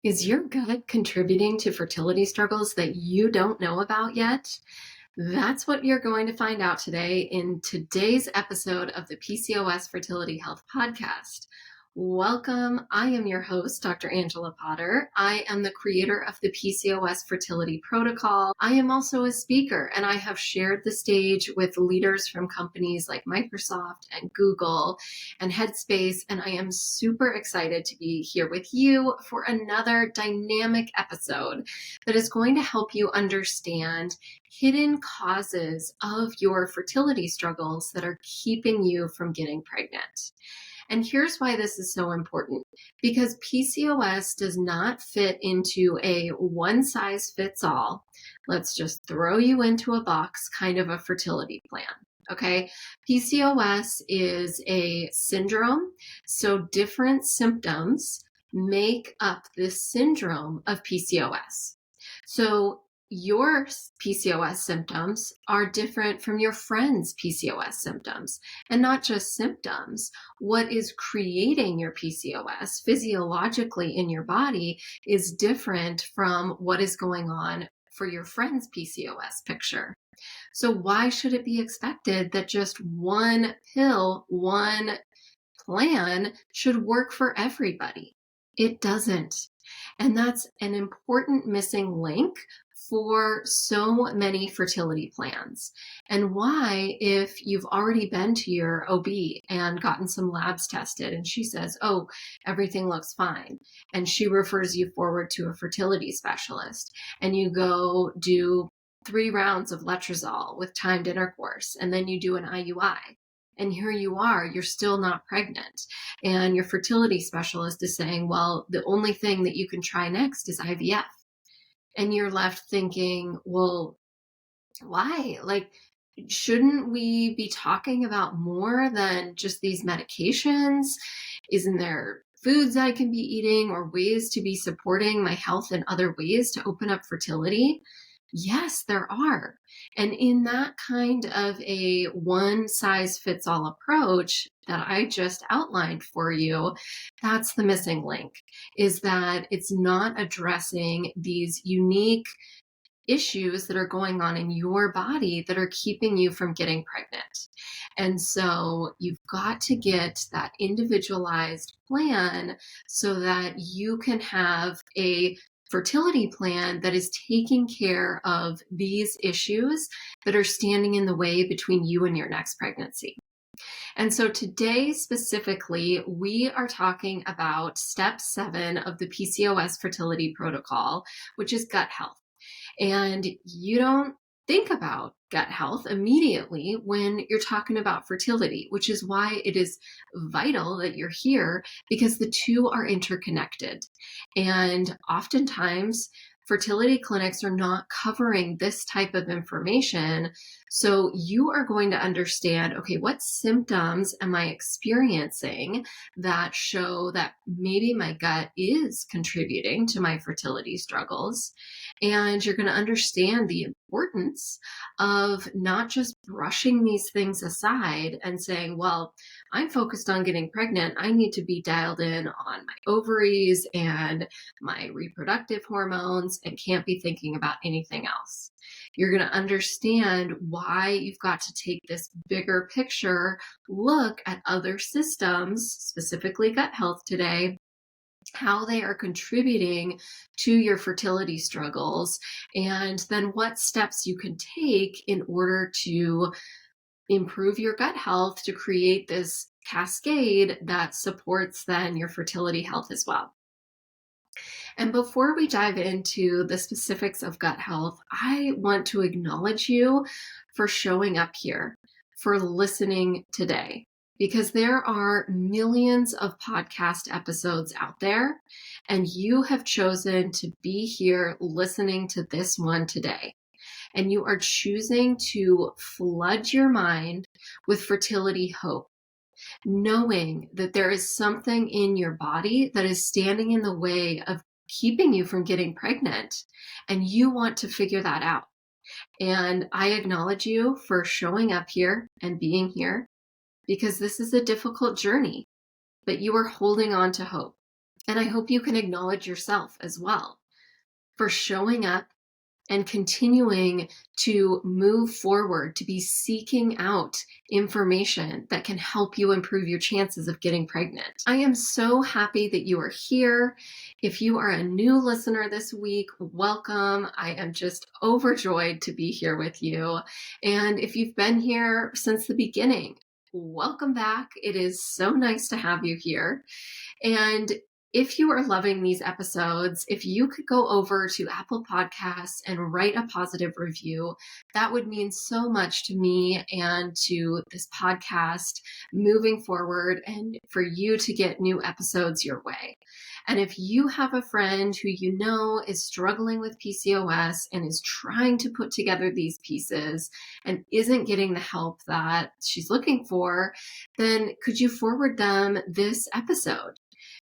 Is your gut contributing to fertility struggles that you don't know about yet? That's what you're going to find out today in today's episode of the PCOS Fertility Health Podcast. Welcome. I am your host, Dr. Angela Potter. I am the creator of the PCOS Fertility Protocol. I am also a speaker, and I have shared the stage with leaders from companies like Microsoft and Google and Headspace, and I am super excited to be here with you for another dynamic episode that is going to help you understand hidden causes of your fertility struggles that are keeping you from getting pregnant. And here's why this is so important, because PCOS does not fit into a one-size-fits-all, let's just throw you into a box kind of a fertility plan. Okay, PCOS is a syndrome, so different symptoms make up this syndrome of PCOS. So your PCOS symptoms are different from your friend's PCOS symptoms, and not just symptoms. What is creating your PCOS physiologically in your body is different from what is going on for your friend's PCOS picture. So why should it be expected that just one pill, one plan should work for everybody? It doesn't. And that's an important missing link for so many fertility plans. And why, if you've already been to your OB and gotten some labs tested and she says, oh, everything looks fine, and she refers you forward to a fertility specialist, and you go do 3 rounds of letrozole with timed intercourse, and then you do an IUI. And here you are, you're still not pregnant. And your fertility specialist is saying, well, the only thing that you can try next is IVF. And you're left thinking, well, why? Like, shouldn't we be talking about more than just these medications? Isn't there foods I can be eating or ways to be supporting my health in other ways to open up fertility? Yes, there are. And in that kind of a one-size-fits-all approach that I just outlined for you, that's the missing link, is that it's not addressing these unique issues that are going on in your body that are keeping you from getting pregnant. And so you've got to get that individualized plan so that you can have a fertility plan that is taking care of these issues that are standing in the way between you and your next pregnancy. And so today specifically, we are talking about step 7 of the PCOS fertility protocol, which is gut health. And you don't think about gut health immediately when you're talking about fertility, which is why it is vital that you're here, because the two are interconnected. And oftentimes, fertility clinics are not covering this type of information. So you are going to understand, okay, what symptoms am I experiencing that show that maybe my gut is contributing to my fertility struggles? And you're going to understand the importance of not just brushing these things aside and saying, well, I'm focused on getting pregnant. I need to be dialed in on my ovaries and my reproductive hormones and can't be thinking about anything else. You're going to understand why you've got to take this bigger picture look at other systems, specifically gut health today, how they are contributing to your fertility struggles, and then what steps you can take in order to improve your gut health to create this cascade that supports then your fertility health as well. And before we dive into the specifics of gut health, I want to acknowledge you for showing up here, for listening today, because there are millions of podcast episodes out there, and you have chosen to be here listening to this one today. And you are choosing to flood your mind with fertility hope, knowing that there is something in your body that is standing in the way of keeping you from getting pregnant, and you want to figure that out. And I acknowledge you for showing up here and being here, because this is a difficult journey, but you are holding on to hope. And I hope you can acknowledge yourself as well for showing up and continuing to move forward, to be seeking out information that can help you improve your chances of getting pregnant. I am so happy that you are here. If you are a new listener this week, welcome. I am just overjoyed to be here with you. And if you've been here since the beginning, welcome back. It is so nice to have you here. And if you are loving these episodes, if you could go over to Apple Podcasts and write a positive review, that would mean so much to me and to this podcast moving forward and for you to get new episodes your way. And if you have a friend who you know is struggling with PCOS and is trying to put together these pieces and isn't getting the help that she's looking for, then could you forward them this episode?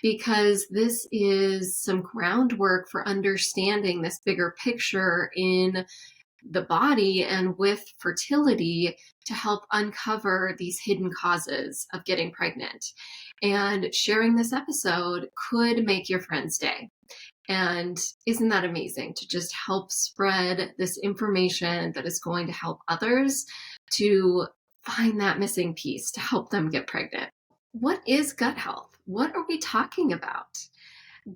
Because this is some groundwork for understanding this bigger picture in the body and with fertility to help uncover these hidden causes of getting pregnant. And sharing this episode could make your friend's day. And isn't that amazing to just help spread this information that is going to help others to find that missing piece to help them get pregnant? What is gut health? What are we talking about?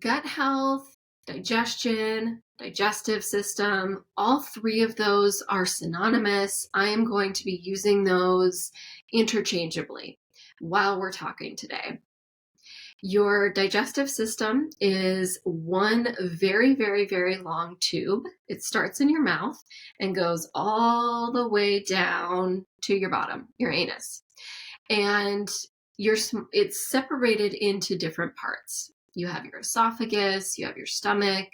Gut health, digestion, digestive system, all three of those are synonymous. I am going to be using those interchangeably while we're talking today. Your digestive system is one very, very, very long tube. It starts in your mouth and goes all the way down to your bottom, your anus. And it's separated into different parts. You have your esophagus, you have your stomach,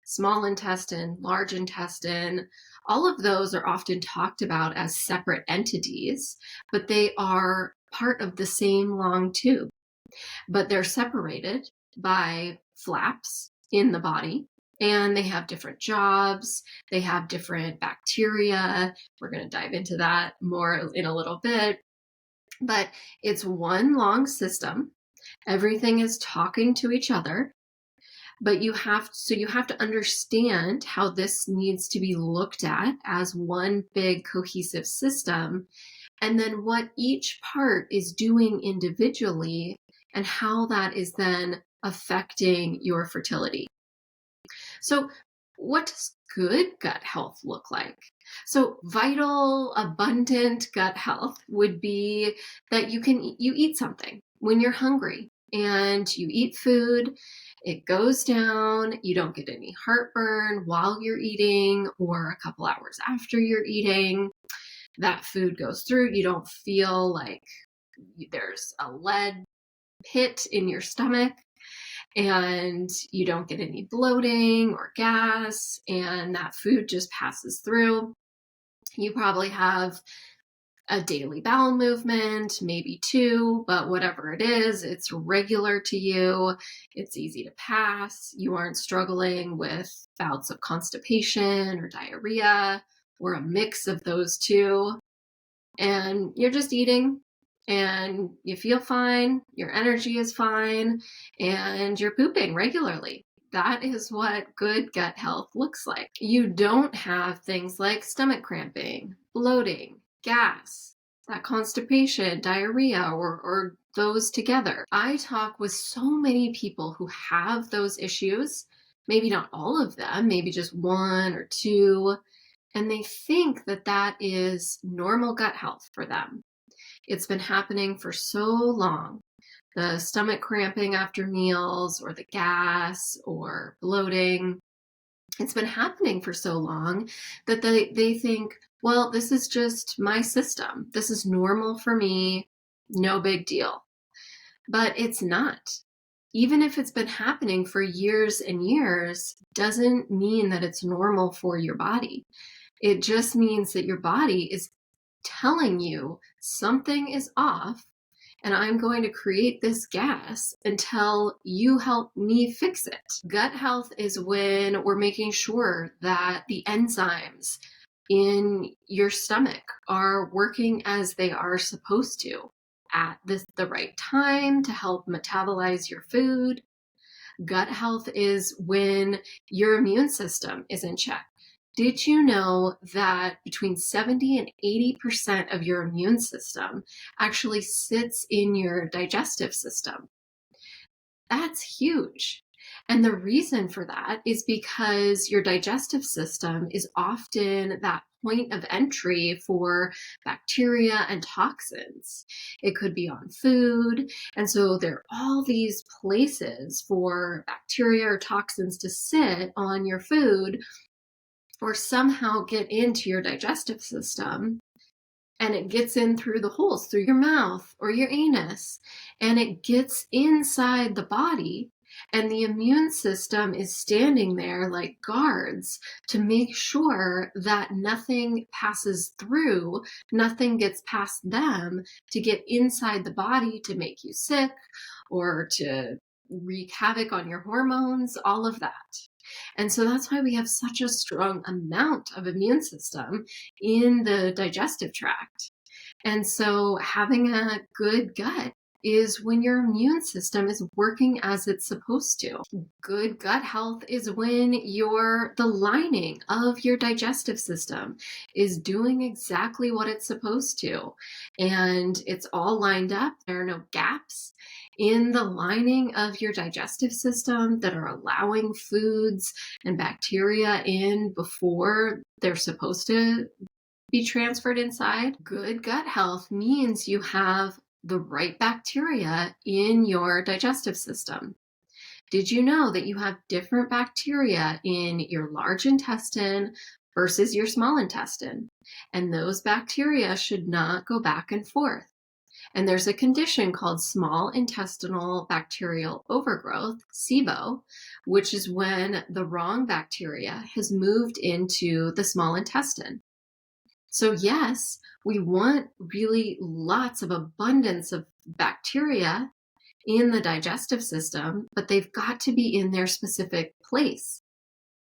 small intestine, large intestine. All of those are often talked about as separate entities, but they are part of the same long tube. But they're separated by flaps in the body, and they have different jobs. They have different bacteria. We're going to dive into that more in a little bit. But it's one long system. Everything is talking to each other. But you have to understand how this needs to be looked at as one big cohesive system, and then what each part is doing individually and how that is then affecting your fertility. So what does good gut health look like? So vital, abundant gut health would be that you eat something when you're hungry and you eat food. It goes down. You don't get any heartburn while you're eating or a couple hours after you're eating. That food goes through. You don't feel like there's a lead pit in your stomach, and you don't get any bloating or gas, and that food just passes through. You probably have a daily bowel movement, maybe two, but whatever it is, it's regular to you. It's easy to pass. You aren't struggling with bouts of constipation or diarrhea or a mix of those two. And you're just eating and you feel fine, your energy is fine, and you're pooping regularly. That is what good gut health looks like. You don't have things like stomach cramping, bloating, gas, that constipation, diarrhea, or those together. I talk with so many people who have those issues, maybe not all of them, maybe just one or two, and they think that that is normal gut health for them. It's been happening for so long. The stomach cramping after meals or the gas or bloating. It's been happening for so long that they think, well, this is just my system. This is normal for me. No big deal. But it's not. Even if it's been happening for years and years, doesn't mean that it's normal for your body. It just means that your body is telling you something is off and I'm going to create this gas until you help me fix it. Gut health is when we're making sure that the enzymes in your stomach are working as they are supposed to at the right time to help metabolize your food, Gut health is when your immune system is in check. Did you know that between 70 and 80% of your immune system actually sits in your digestive system? That's huge. And the reason for that is because your digestive system is often that point of entry for bacteria and toxins. It could be on food. And so there are all these places for bacteria or toxins to sit on your food or somehow get into your digestive system. And it gets in through the holes, through your mouth or your anus, and it gets inside the body. And the immune system is standing there like guards to make sure that nothing passes through, nothing gets past them to get inside the body to make you sick or to wreak havoc on your hormones, all of that. And so that's why we have such a strong amount of immune system in the digestive tract. And so having a good gut is when your immune system is working as it's supposed to. Good gut health is when the lining of your digestive system is doing exactly what it's supposed to. And it's all lined up. There are no gaps in the lining of your digestive system that are allowing foods and bacteria in before they're supposed to be transferred inside. Good gut health means you have the right bacteria in your digestive system. Did you know that you have different bacteria in your large intestine versus your small intestine? And those bacteria should not go back and forth. And there's a condition called small intestinal bacterial overgrowth, SIBO, which is when the wrong bacteria has moved into the small intestine. So yes, we want really lots of abundance of bacteria in the digestive system, but they've got to be in their specific place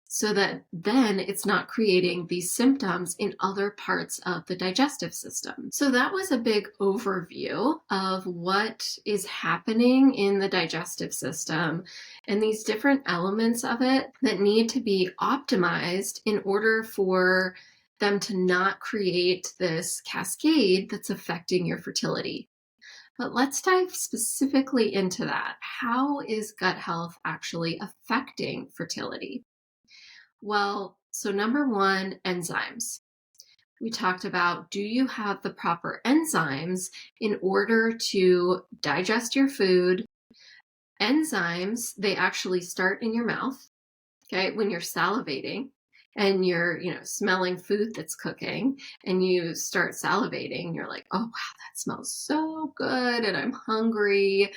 so that then it's not creating these symptoms in other parts of the digestive system. So that was a big overview of what is happening in the digestive system and these different elements of it that need to be optimized in order for them to not create this cascade that's affecting your fertility. But let's dive specifically into that. How is gut health actually affecting fertility? Well, so number one, enzymes. We talked about, do you have the proper enzymes in order to digest your food? Enzymes, they actually start in your mouth, okay, when you're salivating and you're, smelling food that's cooking and you start salivating, you're like, oh, wow, that smells so good and I'm hungry.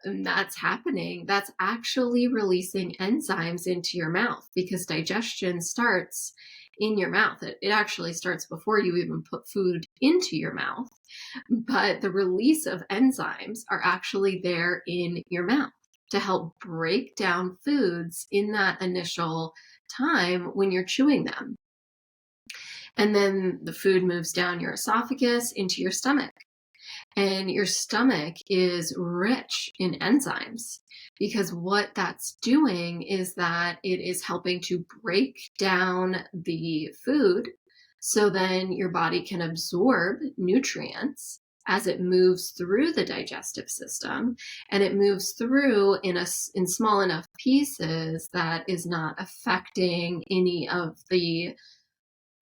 And that's happening. That's actually releasing enzymes into your mouth because digestion starts in your mouth. It actually starts before you even put food into your mouth. But the release of enzymes are actually there in your mouth to help break down foods in that initial time when you're chewing them. And then the food moves down your esophagus into your stomach. And your stomach is rich in enzymes because what that's doing is that it is helping to break down the food so then your body can absorb nutrients as it moves through the digestive system, and it moves through in small enough pieces that is not affecting any of the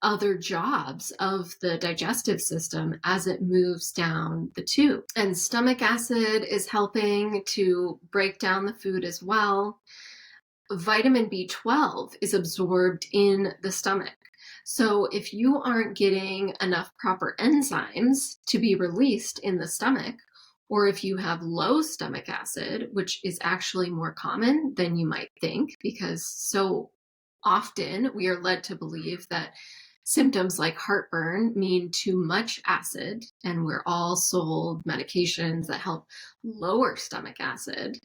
other jobs of the digestive system as it moves down the tube. And stomach acid is helping to break down the food as well. Vitamin B12 is absorbed in the stomach. So if you aren't getting enough proper enzymes to be released in the stomach, or if you have low stomach acid, which is actually more common than you might think, because so often we are led to believe that symptoms like heartburn mean too much acid, and we're all sold medications that help lower stomach acid.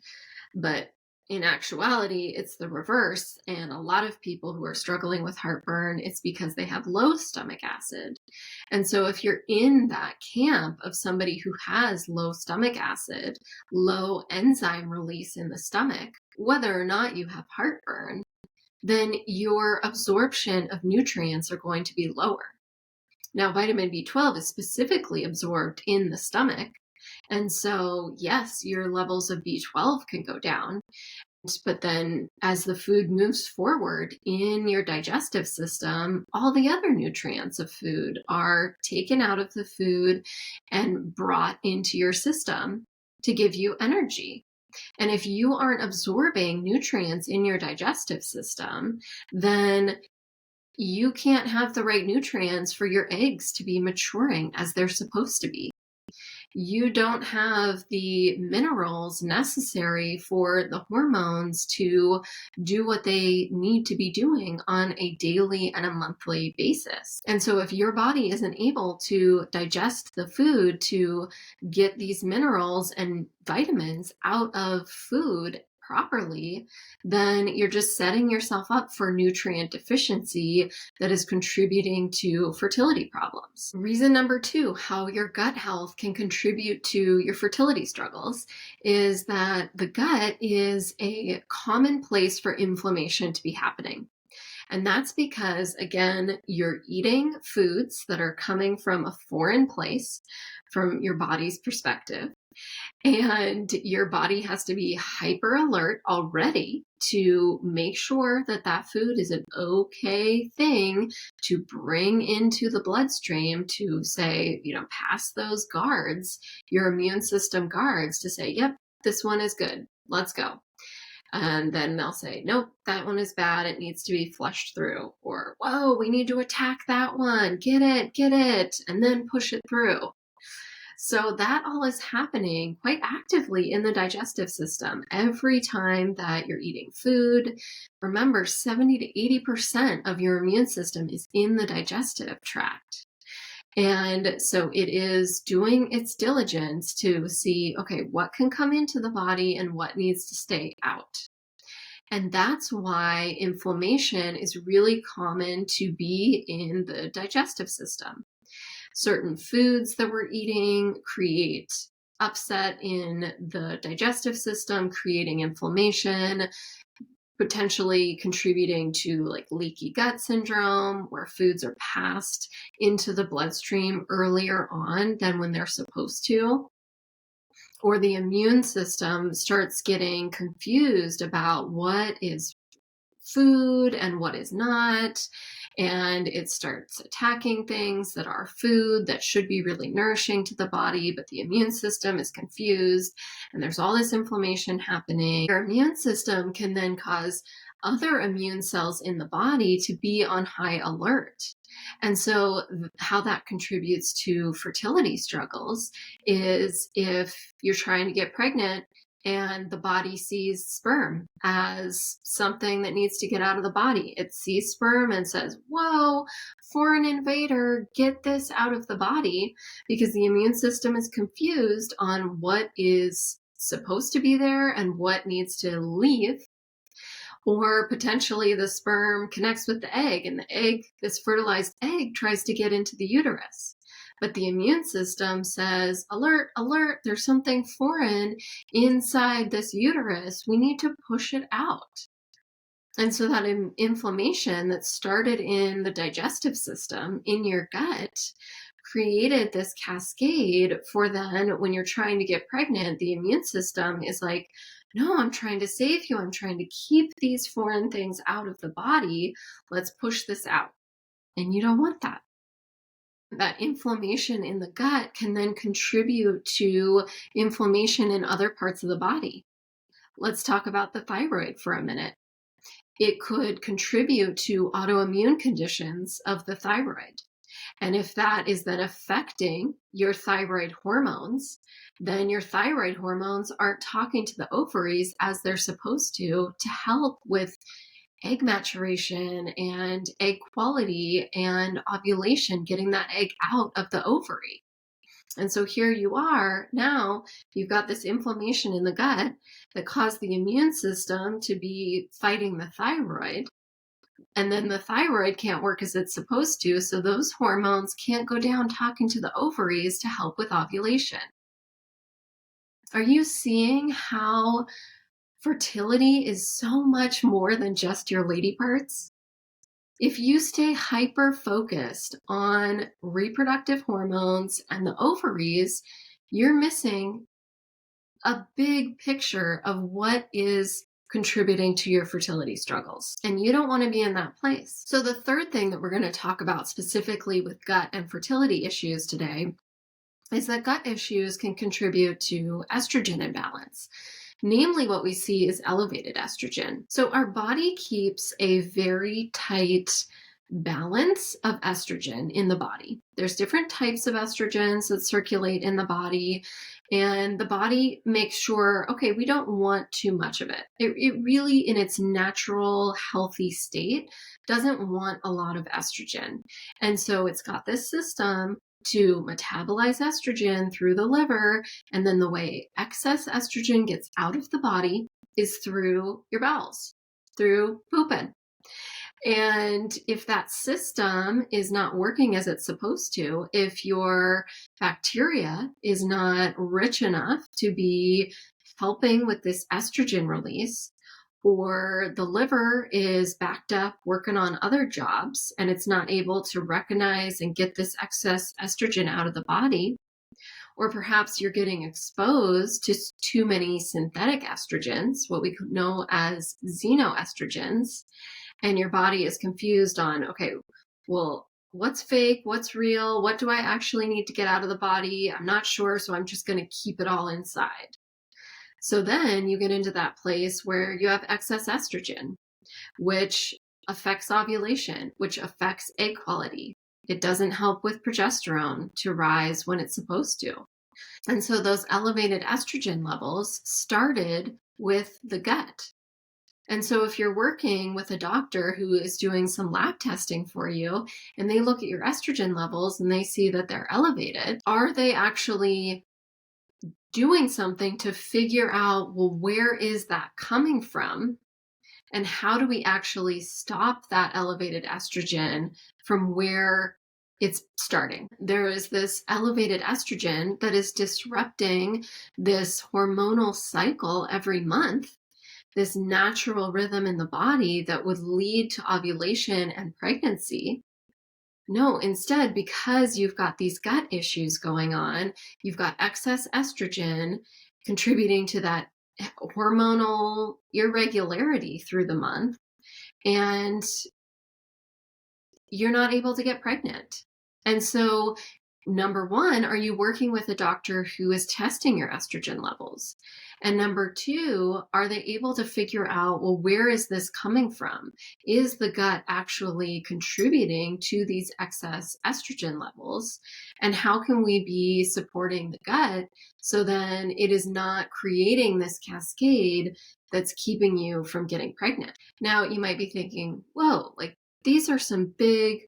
But in actuality, it's the reverse. And a lot of people who are struggling with heartburn, it's because they have low stomach acid. And so if you're in that camp of somebody who has low stomach acid, low enzyme release in the stomach, whether or not you have heartburn, then your absorption of nutrients are going to be lower. Now, vitamin B12 is specifically absorbed in the stomach. And so, yes, your levels of B12 can go down. But then as the food moves forward in your digestive system, all the other nutrients of food are taken out of the food and brought into your system to give you energy. And if you aren't absorbing nutrients in your digestive system, then you can't have the right nutrients for your eggs to be maturing as they're supposed to be. You don't have the minerals necessary for the hormones to do what they need to be doing on a daily and a monthly basis. And so if your body isn't able to digest the food to get these minerals and vitamins out of food properly, then you're just setting yourself up for nutrient deficiency that is contributing to fertility problems. Reason number 2, how your gut health can contribute to your fertility struggles, is that the gut is a common place for inflammation to be happening. And that's because, again, you're eating foods that are coming from a foreign place from your body's perspective. And your body has to be hyper alert already to make sure that that food is an okay thing to bring into the bloodstream to say, pass those guards, your immune system guards, to say, yep, this one is good. Let's go. And then they'll say, nope, that one is bad. It needs to be flushed through. Or, whoa, we need to attack that one. Get it. And then push it through. So that all is happening quite actively in the digestive system. Every time that you're eating food, remember 70 to 80% of your immune system is in the digestive tract. And so it is doing its diligence to see, okay, what can come into the body and what needs to stay out. And that's why inflammation is really common to be in the digestive system. Certain foods that we're eating create upset in the digestive system, creating inflammation, potentially contributing to like leaky gut syndrome, where foods are passed into the bloodstream earlier on than when they're supposed to. Or the immune system starts getting confused about what is food and what is not. And it starts attacking things that are food that should be really nourishing to the body, but the immune system is confused and there's all this inflammation happening. Your immune system can then cause other immune cells in the body to be on high alert. And so how that contributes to fertility struggles is if you're trying to get pregnant and the body sees sperm as something that needs to get out of the body. It sees sperm and says, whoa, foreign invader, get this out of the body, because the immune system is confused on what is supposed to be there and what needs to leave. Or potentially the sperm connects with the egg and the egg, this fertilized egg, tries to get into the uterus. But the immune system says, alert, alert, there's something foreign inside this uterus. We need to push it out. And so that inflammation that started in the digestive system, in your gut, created this cascade for then when you're trying to get pregnant, the immune system is like, no, I'm trying to save you. I'm trying to keep these foreign things out of the body. Let's push this out. And you don't want that. That inflammation in the gut can then contribute to inflammation in other parts of the body. Let's talk about the thyroid for a minute. It could contribute to autoimmune conditions of the thyroid. And if that is then affecting your thyroid hormones, then your thyroid hormones aren't talking to the ovaries as they're supposed to help with egg maturation and egg quality and ovulation, getting that egg out of the ovary. And so here you are now, you've got this inflammation in the gut that caused the immune system to be fighting the thyroid. And then the thyroid can't work as it's supposed to, so those hormones can't go down talking to the ovaries to help with ovulation. Are you seeing how Fertility is so much more than just your lady parts. If you stay hyper focused on reproductive hormones and the ovaries, you're missing a big picture of what is contributing to your fertility struggles. And you don't want to be in that place. So the third thing that we're going to talk about specifically with gut and fertility issues today is that gut issues can contribute to estrogen imbalance. Namely, what we see is elevated estrogen. So our body keeps a very tight balance of estrogen in the body. There's different types of estrogens that circulate in the body, and the body makes sure, okay, we don't want too much of it. It really, in its natural, healthy state, doesn't want a lot of estrogen. And so it's got this system to metabolize estrogen through the liver, and then the way excess estrogen gets out of the body is through your bowels, through pooping. And if that system is not working as it's supposed to, if your bacteria is not rich enough to be helping with this estrogen release, or the liver is backed up working on other jobs and it's not able to recognize and get this excess estrogen out of the body, or perhaps you're getting exposed to too many synthetic estrogens, what we know as xenoestrogens, and your body is confused on, okay, well, what's fake? What's real? What do I actually need to get out of the body? I'm not sure, so I'm just going to keep it all inside. So then you get into that place where you have excess estrogen, which affects ovulation, which affects egg quality. It doesn't help with progesterone to rise when it's supposed to. And so those elevated estrogen levels started with the gut. And so if you're working with a doctor who is doing some lab testing for you and they look at your estrogen levels and they see that they're elevated, are they actually doing something to figure out, well, where is that coming from? And how do we actually stop that elevated estrogen from where it's starting? There is this elevated estrogen that is disrupting this hormonal cycle every month, this natural rhythm in the body that would lead to ovulation and pregnancy. No, instead, because you've got these gut issues going on, you've got excess estrogen contributing to that hormonal irregularity through the month, and you're not able to get pregnant. And so, number one, are you working with a doctor who is testing your estrogen levels? And number two, are they able to figure out, well, where is this coming from? Is the gut actually contributing to these excess estrogen levels? And how can we be supporting the gut so then it is not creating this cascade that's keeping you from getting pregnant? Now, you might be thinking, whoa, like these are some big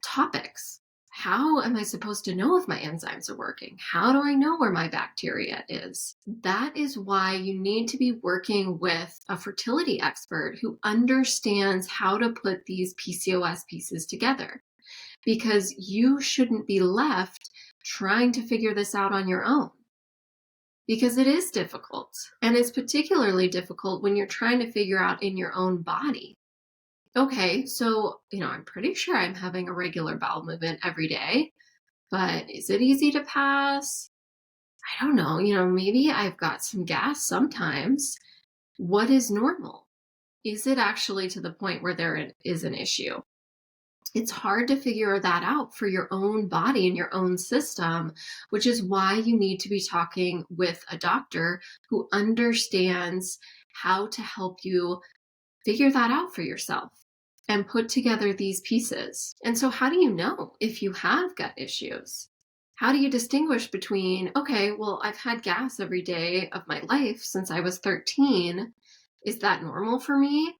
topics. How am I supposed to know if my enzymes are working? How do I know where my bacteria is? That is why you need to be working with a fertility expert who understands how to put these PCOS pieces together. Because you shouldn't be left trying to figure this out on your own. Because it is difficult. And it's particularly difficult when you're trying to figure out in your own body. Okay, so, I'm pretty sure I'm having a regular bowel movement every day, but is it easy to pass? I don't know, maybe I've got some gas sometimes. What is normal? Is it actually to the point where there is an issue? It's hard to figure that out for your own body and your own system, which is why you need to be talking with a doctor who understands how to help you figure that out for yourself and put together these pieces. And so how do you know if you have gut issues? How do you distinguish between, okay, well, I've had gas every day of my life since I was 13. Is that normal for me?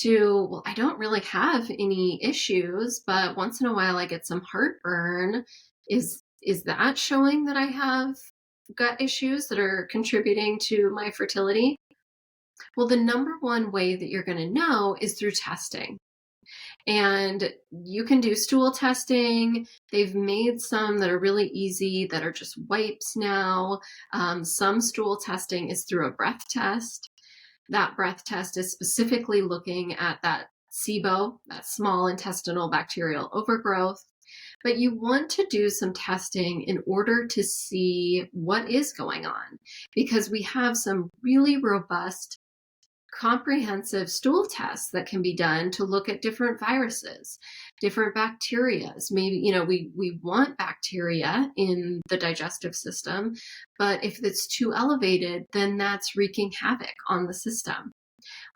To, well, I don't really have any issues, but once in a while I get some heartburn. Is that showing that I have gut issues that are contributing to my fertility? Well, the number one way that you're going to know is through testing. And you can do stool testing. They've made some that are really easy that are just wipes now. Some stool testing is through a breath test. That breath test is specifically looking at that SIBO, that small intestinal bacterial overgrowth. But you want to do some testing in order to see what is going on, because we have some really robust comprehensive stool tests that can be done to look at different viruses, different bacterias. Maybe, we want bacteria in the digestive system, but if it's too elevated, then that's wreaking havoc on the system.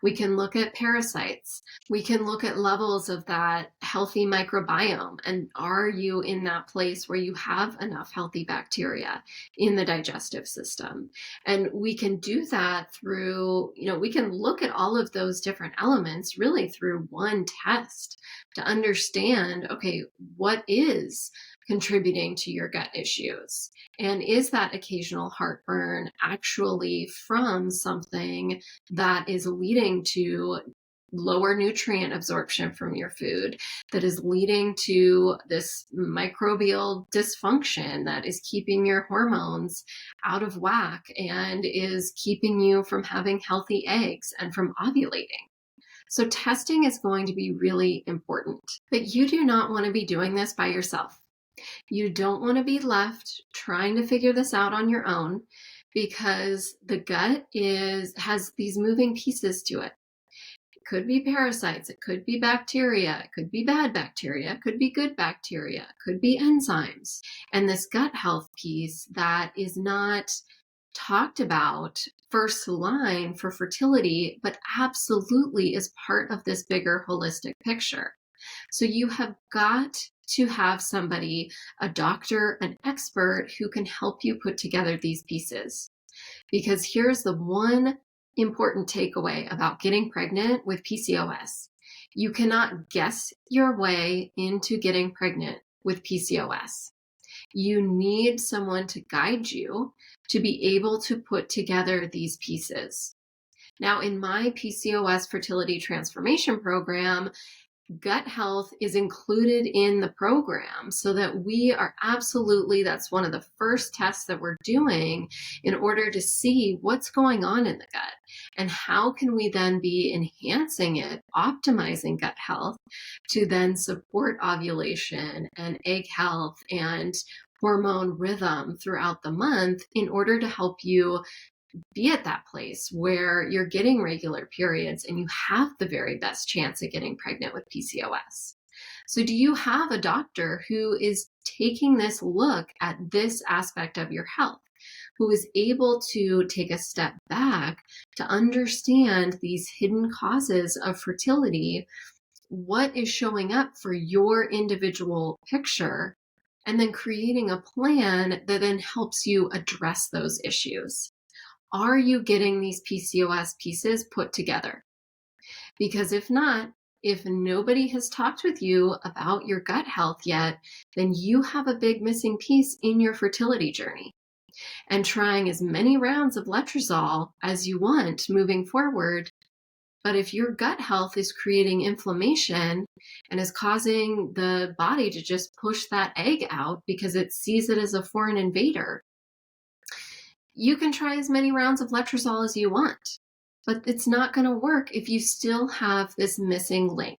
We can look at parasites. We can look at levels of that healthy microbiome. And are you in that place where you have enough healthy bacteria in the digestive system? And we can do that through, we can look at all of those different elements really through one test to understand, okay, what is contributing to your gut issues? And is that occasional heartburn actually from something that is leading to lower nutrient absorption from your food, that is leading to this microbial dysfunction that is keeping your hormones out of whack and is keeping you from having healthy eggs and from ovulating? So testing is going to be really important, but you do not want to be doing this by yourself. You don't want to be left trying to figure this out on your own, because the gut has these moving pieces to it. It could be parasites, it could be bacteria, it could be bad bacteria, it could be good bacteria, it could be enzymes. And this gut health piece that is not talked about first line for fertility, but absolutely is part of this bigger holistic picture. So you have got to have somebody, a doctor, an expert who can help you put together these pieces. Because here's the one important takeaway about getting pregnant with PCOS. You cannot guess your way into getting pregnant with PCOS. You need someone to guide you to be able to put together these pieces. Now, in my PCOS Fertility Transformation Program, gut health is included in the program, so that we are that's one of the first tests that we're doing in order to see what's going on in the gut and how can we then be enhancing it, optimizing gut health to then support ovulation and egg health and hormone rhythm throughout the month in order to help you be at that place where you're getting regular periods and you have the very best chance at getting pregnant with PCOS. So do you have a doctor who is taking this look at this aspect of your health, who is able to take a step back to understand these hidden causes of fertility, what is showing up for your individual picture, and then creating a plan that then helps you address those issues? Are you getting these PCOS pieces put together? Because if not, if nobody has talked with you about your gut health yet, then you have a big missing piece in your fertility journey. And trying as many rounds of letrozole as you want moving forward, but if your gut health is creating inflammation and is causing the body to just push that egg out because it sees it as a foreign invader, you can try as many rounds of letrozole as you want, but it's not going to work if you still have this missing link.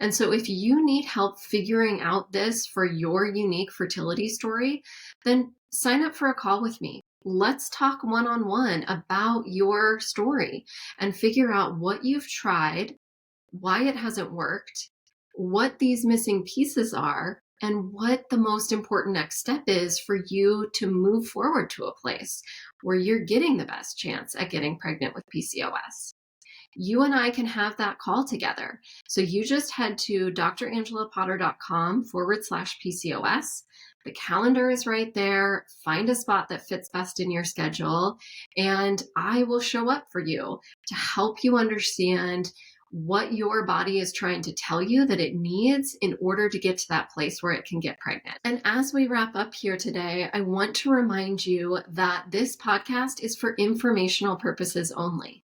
And so if you need help figuring out this for your unique fertility story, then sign up for a call with me. Let's talk one-on-one about your story and figure out what you've tried, why it hasn't worked, what these missing pieces are, and what the most important next step is for you to move forward to a place where you're getting the best chance at getting pregnant with PCOS. You and I can have that call together. So you just head to drangelapotter.com/PCOS. The calendar is right there. Find a spot that fits best in your schedule, and I will show up for you to help you understand what your body is trying to tell you that it needs in order to get to that place where it can get pregnant. And as we wrap up here today, I want to remind you that this podcast is for informational purposes only.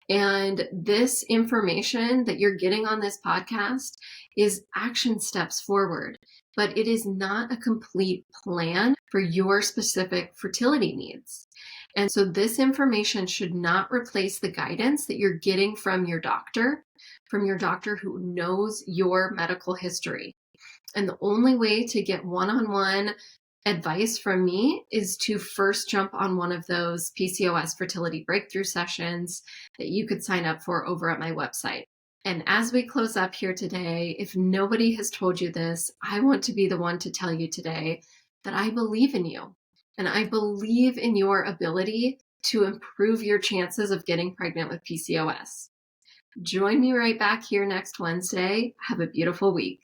And this information that you're getting on this podcast is action steps forward, but it is not a complete plan for your specific fertility needs. And so this information should not replace the guidance that you're getting from your doctor who knows your medical history. And the only way to get one-on-one advice from me is to first jump on one of those PCOS fertility breakthrough sessions that you could sign up for over at my website. And as we close up here today, if nobody has told you this, I want to be the one to tell you today that I believe in you. And I believe in your ability to improve your chances of getting pregnant with PCOS. Join me right back here next Wednesday. Have a beautiful week.